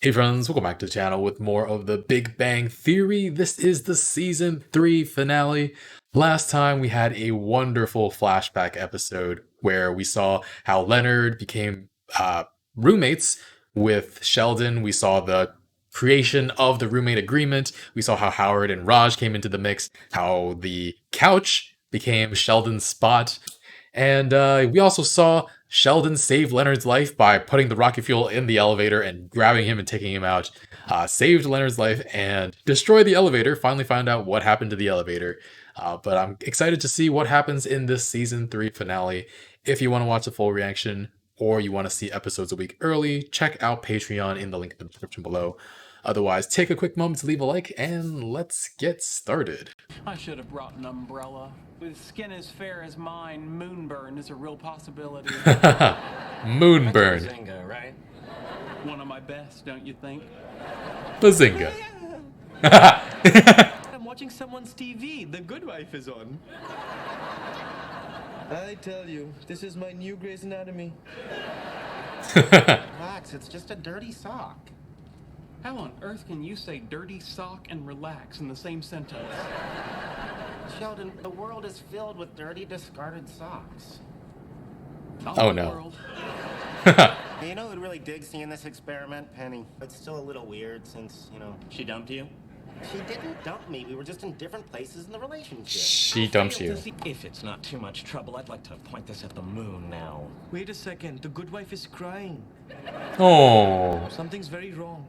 Hey friends, welcome back to the channel with more of the Big Bang Theory. This is the season 3 finale. Last time we had a wonderful flashback episode where we saw how Leonard became roommates with Sheldon. We saw the creation of the roommate agreement. We saw how Howard and Raj came into the mix, how the couch became Sheldon's spot. And we also saw Sheldon save Leonard's life by putting the rocket fuel in the elevator and grabbing him and taking him out. Saved Leonard's life and destroyed the elevator. Finally found out what happened to the elevator. But I'm excited to see what happens in this season 3 finale. If you want to watch the full reaction or you want to see episodes a week early, check out Patreon in the link in the description below. Otherwise, take a quick moment to leave a like and let's get started. I should have brought an umbrella. With skin as fair as mine, moonburn is a real possibility. Moonburn. Bazinga, right? One of my best, don't you think? Bazinga. I'm watching someone's TV. The Good Wife is on. I tell you, this is my new Grey's Anatomy. Relax, it's just a dirty sock. How on earth can you say dirty sock and relax in the same sentence? Sheldon, the world is filled with dirty, discarded socks. Not Oh, the no. world. Hey, you know who'd really dig seeing this experiment? Penny. It's still a little weird since, She dumped you? she didn't dump me. We were just in different places in the relationship. She dumps you. If it's not too much trouble, I'd like to point this at the moon now. Wait a second. The Good Wife is crying. Oh. Something's very wrong.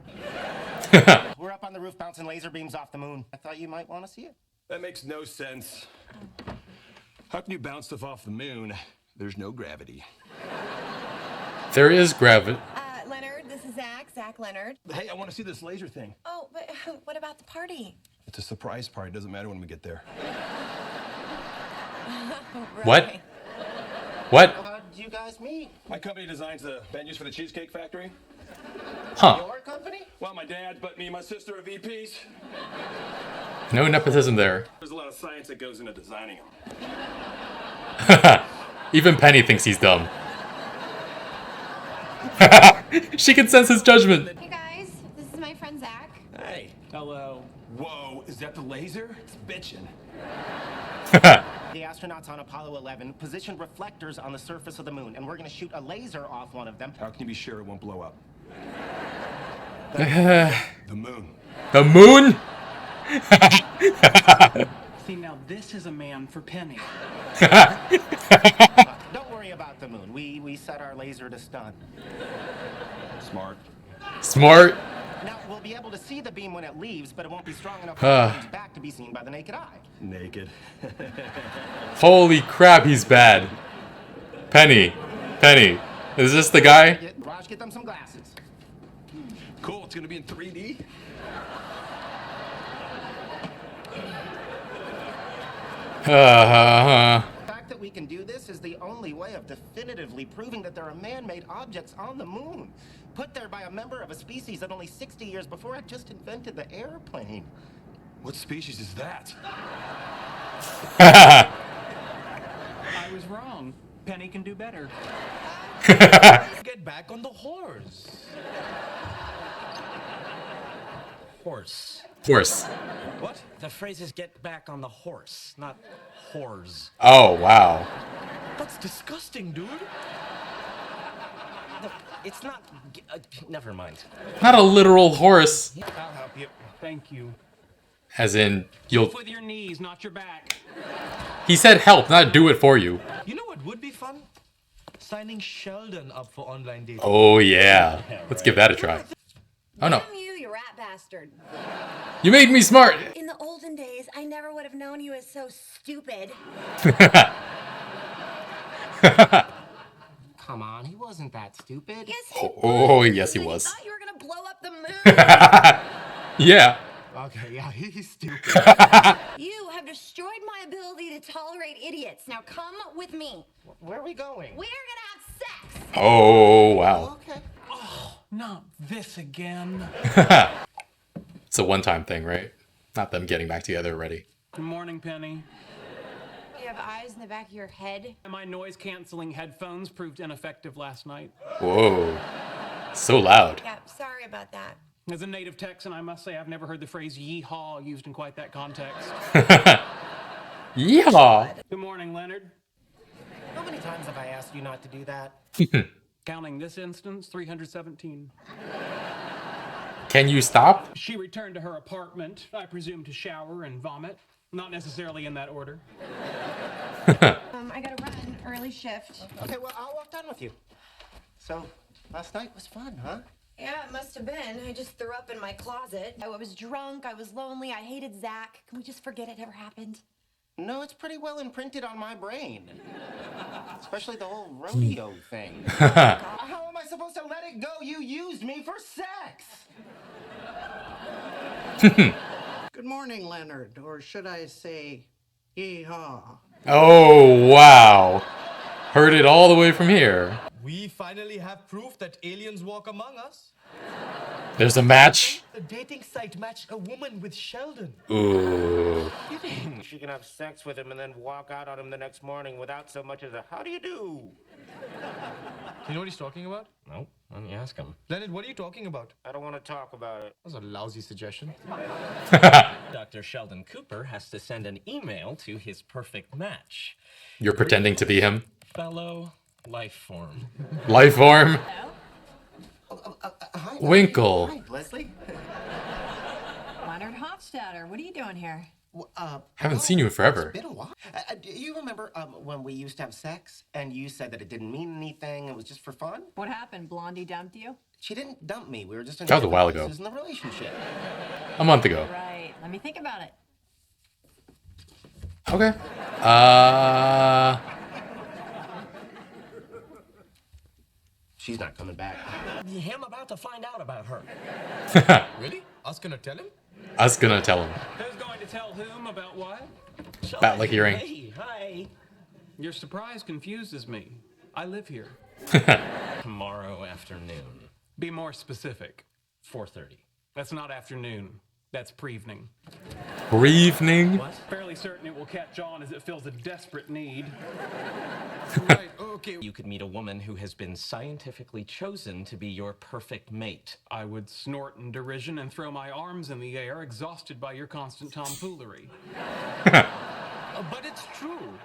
We're up on the roof bouncing laser beams off the moon. I thought you might want to see it. That makes no sense. How can you bounce stuff off the moon? There's no gravity. There is gravity. Leonard, this is Zach Leonard. Hey, I want to see this laser thing. Oh, but what about the party? It's a surprise party. Doesn't matter when we get there. What? What? How'd you guys meet? My company designs the venues for the Cheesecake Factory. Huh. Your company? Well, my dad, but me and my sister are VPs. No nepotism there. There's a lot of science that goes into designing them. Even Penny thinks he's dumb. She can sense his judgment. Hey guys, this is my friend Zach. Hey. Hello. Whoa, is that the laser? It's bitchin'. The astronauts on Apollo 11 positioned reflectors on the surface of the moon, and we're going to shoot a laser off one of them. How can you be sure it won't blow up? The The moon. moon? See, now this is a man for Penny. Don't worry about the moon. We set our laser to stun. Smart. Smart. Now, we'll be able to see the beam when it leaves, but it won't be strong enough for it to back to be seen by the naked eye. Naked. Holy crap, he's bad. Penny. Is this the guy? Raj, get them some glasses. Cool, it's gonna be in 3D. Uh, The fact that we can do this is the only way of definitively proving that there are man-made objects on the moon, put there by a member of a species that only 60 years before had just invented the airplane. What species is that? I was wrong. Penny can do better. Get back on the horse. Horse. Horse. What? The phrase is get back on the horse, not whores. Oh, wow. That's disgusting, dude. No, it's not. Never mind. Not a literal horse. I'll help you. Thank you. As in, you'll... With your knees, not your back. He said help, not do it for you. You know what would be fun? Signing Sheldon up for online dating. Oh, yeah. Let's give that a try. Oh, no. Damn you rat bastard. You made me smart. In the olden days, I never would have known you as so stupid. Come on, he wasn't that stupid. Yes, he Oh, was. yes, he Like, was. thought you were gonna blow up the moon. Yeah. Okay, yeah, he's stupid. You have destroyed my ability to tolerate idiots. Now come with me. Where are we going? We're gonna have sex. Oh, wow. Okay. Not this again. It's a one-time thing, right? Not them getting back together already. Good morning, Penny. You have eyes in the back of your head. My noise-canceling headphones proved ineffective last night. Whoa. So loud. Yeah, sorry about that. As a native Texan, I must say I've never heard the phrase yeehaw used in quite that context. Yeehaw! Good morning, Leonard. How many times have I asked you not to do that? Counting this instance, 317. Can you stop? She returned to her apartment, I presume to shower and vomit. Not necessarily in that order. I gotta run. Early shift. Okay, well, I'll walk down with you. So, last night was fun, huh? Yeah, it must have been. I just threw up in my closet. I was drunk. I was lonely. I hated Zach. Can we just forget it ever happened? No, it's pretty well imprinted on my brain. Especially the whole rodeo thing. How am I supposed to let it go? You used me for sex! Good morning, Leonard, or should I say, yeehaw. Oh, wow. Heard it all the way from here. We finally have proof that aliens walk among us. There's a match. The dating site matched a woman with Sheldon. Ooh. She can have sex with him and then walk out on him the next morning without so much as a how do you do? You know what he's talking about? No, let me ask him. Leonard, what are you talking about? I don't want to talk about it. That was a lousy suggestion. Dr. Sheldon Cooper has to send an email to his perfect match. You're pretending to be him. Fellow life form. Life form. Hi, Winkle. Hi, Leslie. Leonard Hofstadter, what are you doing here? Haven't seen you in forever. It's been a while. Do you remember when we used to have sex and you said that it didn't mean anything, it was just for fun? What happened? Blondie dumped you? She didn't dump me. We were just in That was a while ago. in the relationship. A month ago. Right. Let me think about it. Okay. She's not coming back. I'm about to find out about her. Really? Us gonna tell him? I was gonna tell him. Who's going to tell whom about what? Bat-like earring. Hey, hi. Your surprise confuses me. I live here. Tomorrow afternoon, Be more specific. 4:30. That's not afternoon. That's pre-evening. Evening. Fairly certain it will catch on as it fills a desperate need. Right, okay. You could meet a woman who has been scientifically chosen to be your perfect mate. I would snort in derision and throw my arms in the air, exhausted by your constant tomfoolery. But it's true.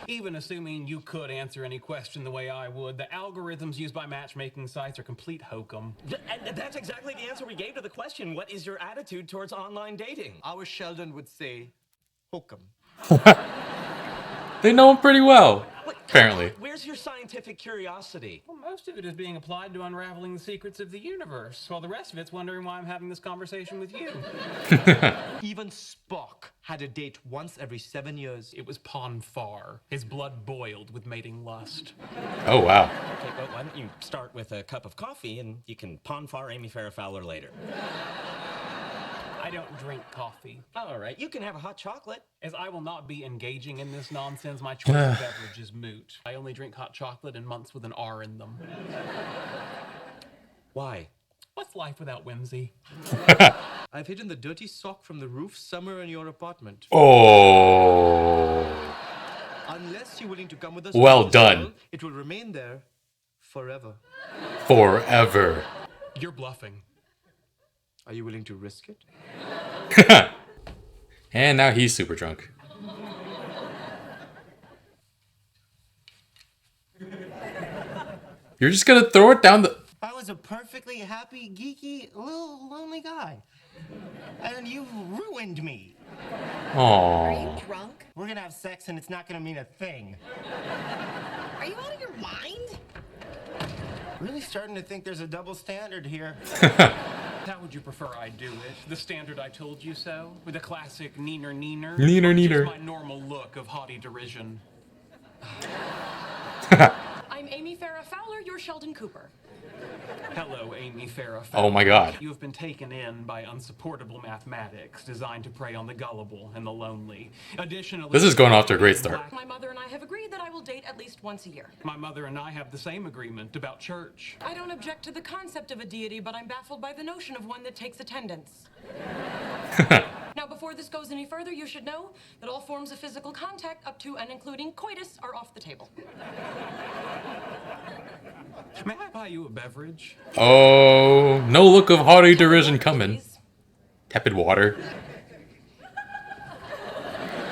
Even assuming you could answer any question the way I would, the algorithms used by matchmaking sites are complete hokum. And that's exactly the answer we gave to the question, what is your attitude towards online dating? Our Sheldon would say, hokum. They know him pretty well. What- Apparently. Where's your scientific curiosity? Well, most of it is being applied to unraveling the secrets of the universe, while the rest of it's wondering why I'm having this conversation with you. Even Spock had a date once every 7 years. It was Ponfar. His blood boiled with mating lust. Oh, wow. Okay, but why don't you start with a cup of coffee and you can Ponfar Amy Farrah Fowler later. I don't drink coffee. All right, you can have a hot chocolate. As I will not be engaging in this nonsense, my choice of beverage is moot. I only drink hot chocolate in months with an R in them. Why? What's life without whimsy? I've hidden the dirty sock from the roof somewhere in your apartment. Oh. Unless you're willing to come with us. Well to this done. world, it will remain there forever. Forever. You're bluffing. Are you willing to risk it? And now he's super drunk. You're just gonna throw it down the... I was a perfectly happy, geeky, little lonely guy. And you ruined me. Are Aww. you drunk? We're gonna have sex and it's not gonna mean a thing. Are you out of your mind? Really starting to think there's a double standard here. How would you prefer I do it? The standard I told you so? With a classic neener neener? Neener Or neener. just my normal look of haughty derision? I'm Amy Farrah Fowler, you're Sheldon Cooper. Hello, Amy Farrah. Oh my god. You have been taken in by unsupportable mathematics designed to prey on the gullible and the lonely. Additionally, This is going off to a great start. My mother and I have agreed that I will date at least once a year. My mother and I have the same agreement about church. I don't object to the concept of a deity, but I'm baffled by the notion of one that takes attendance. Now, before this goes any further, you should know that all forms of physical contact up to and including coitus are off the table. May I buy you a beverage? Oh, no look of haughty derision Water, coming. please. Tepid water.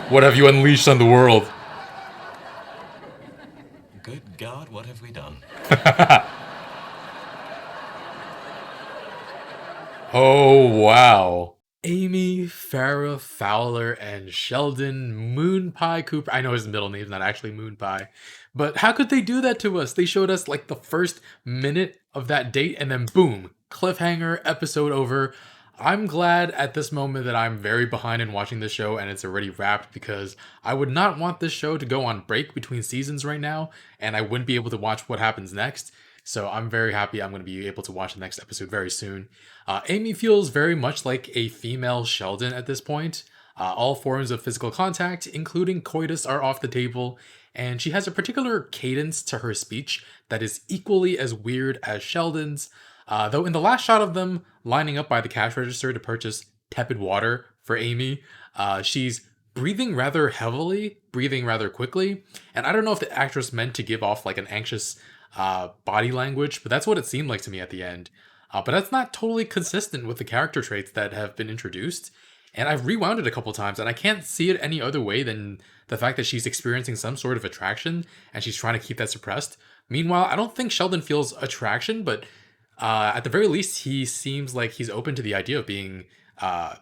What have you unleashed on the world? Good God, what have we done? Oh, wow. Amy, Farrah, Fowler, and Sheldon Moon Pie Cooper. I know his middle name's not actually Moon Pie, but how could they do that to us? They showed us like the first minute of that date and then boom, cliffhanger, episode over. I'm glad at this moment that I'm very behind in watching this show and it's already wrapped because I would not want this show to go on break between seasons right now and I wouldn't be able to watch what happens next. So I'm very happy I'm going to be able to watch the next episode very soon. Amy feels very much like a female Sheldon at this point. All forms of physical contact, including coitus, are off the table, and she has a particular cadence to her speech that is equally as weird as Sheldon's. Though in the last shot of them lining up by the cash register to purchase tepid water for Amy, she's breathing rather heavily, breathing rather quickly, and I don't know if the actress meant to give off like an anxious body language, but that's what it seemed like to me at the end. But that's not totally consistent with the character traits that have been introduced. And I've rewound it a couple times, and I can't see it any other way than the fact that she's experiencing some sort of attraction and she's trying to keep that suppressed. Meanwhile, I don't think Sheldon feels attraction, but at the very least, he seems like he's open to the idea of being, I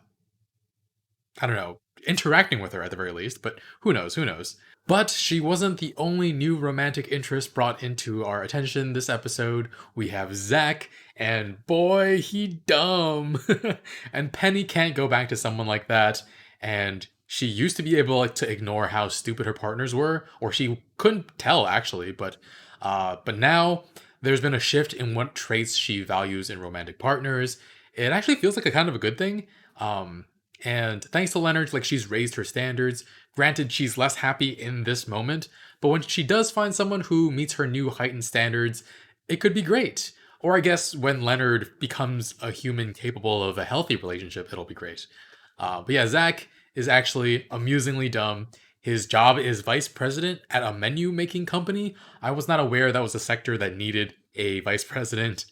don't know, interacting with her at the very least. But who knows? Who knows? But she wasn't the only new romantic interest brought into our attention this episode. We have Zach, and boy, he dumb. And Penny can't go back to someone like that. And she used to be able to ignore how stupid her partners were, or she couldn't tell actually. But now there's been a shift in what traits she values in romantic partners. It actually feels like a kind of a good thing. And thanks to Leonard, like she's raised her standards. Granted, she's less happy in this moment, but when she does find someone who meets her new heightened standards, it could be great. Or I guess when Leonard becomes a human capable of a healthy relationship, it'll be great. But yeah, Zach is actually amusingly dumb. His job is vice president at a menu making company. I was not aware that was a sector that needed a vice president.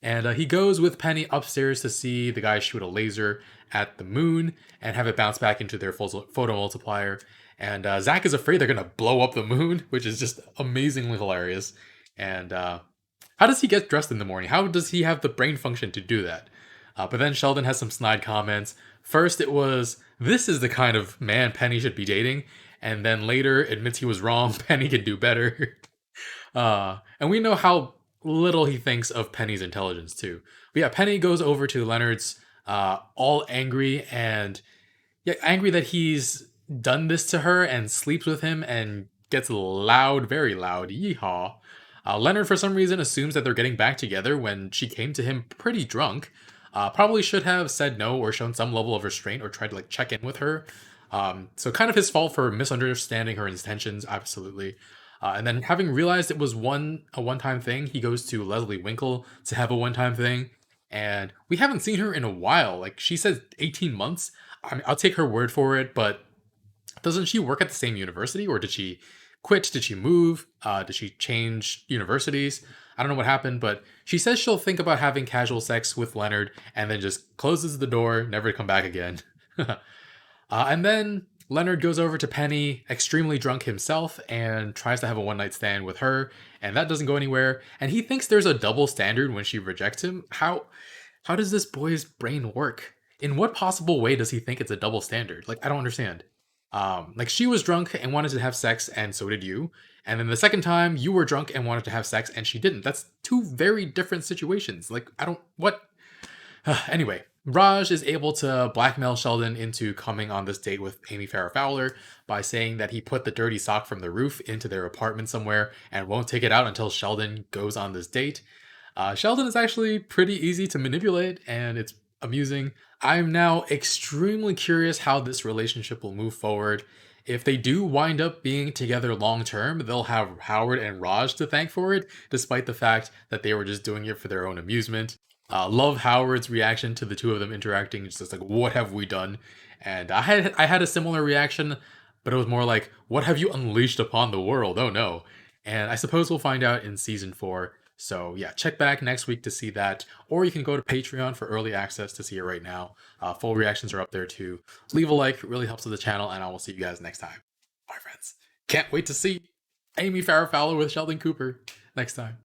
And he goes with Penny upstairs to see the guy shoot a laser at the moon and have it bounce back into their photo multiplier. And Zach is afraid they're going to blow up the moon, which is just amazingly hilarious. And how does he get dressed in the morning? How does he have the brain function to do that? But then Sheldon has some snide comments. First, it was, this is the kind of man Penny should be dating. And then later admits he was wrong. Penny can do better. And we know how little he thinks of Penny's intelligence too. But yeah, Penny goes over to Leonard's all angry and angry that he's done this to her and sleeps with him and gets loud, very loud. Yeehaw. Leonard, for some reason, assumes that they're getting back together when she came to him pretty drunk. Probably should have said no or shown some level of restraint or tried to like check in with her. So kind of his fault for misunderstanding her intentions, absolutely. And then having realized it was a one-time thing, he goes to Leslie Winkle to have a one-time thing. And we haven't seen her in a while. Like she says 18 months. I mean, I'll take her word for it, but doesn't she work at the same university or did she quit? Did she move? Did she change universities? I don't know what happened, but she says she'll think about having casual sex with Leonard and then just closes the door, never to come back again. And then Leonard goes over to Penny, extremely drunk himself, and tries to have a one-night stand with her, and that doesn't go anywhere. And he thinks there's a double standard when she rejects him. How does this boy's brain work? In what possible way does he think it's a double standard? Like, I don't understand. Like she was drunk and wanted to have sex, and so did you. And then the second time, you were drunk and wanted to have sex, and she didn't. That's two very different situations. Like, what? Anyway, Raj is able to blackmail Sheldon into coming on this date with Amy Farrah Fowler by saying that he put the dirty sock from the roof into their apartment somewhere and won't take it out until Sheldon goes on this date. Sheldon is actually pretty easy to manipulate, and it's amusing. I'm now extremely curious how this relationship will move forward. If they do wind up being together long term, they'll have Howard and Raj to thank for it, despite the fact that they were just doing it for their own amusement. Love Howard's reaction to the two of them interacting. It's just like, what have we done? And I had a similar reaction, but it was more like, what have you unleashed upon the world? Oh no. And I suppose we'll find out in season 4. So yeah, check back next week to see that, or you can go to Patreon for early access to see it right now. Full reactions are up there too. Leave a like, it really helps with the channel, and I will see you guys next time. Bye, friends. Can't wait to see Amy Farrah Fowler with Sheldon Cooper next time.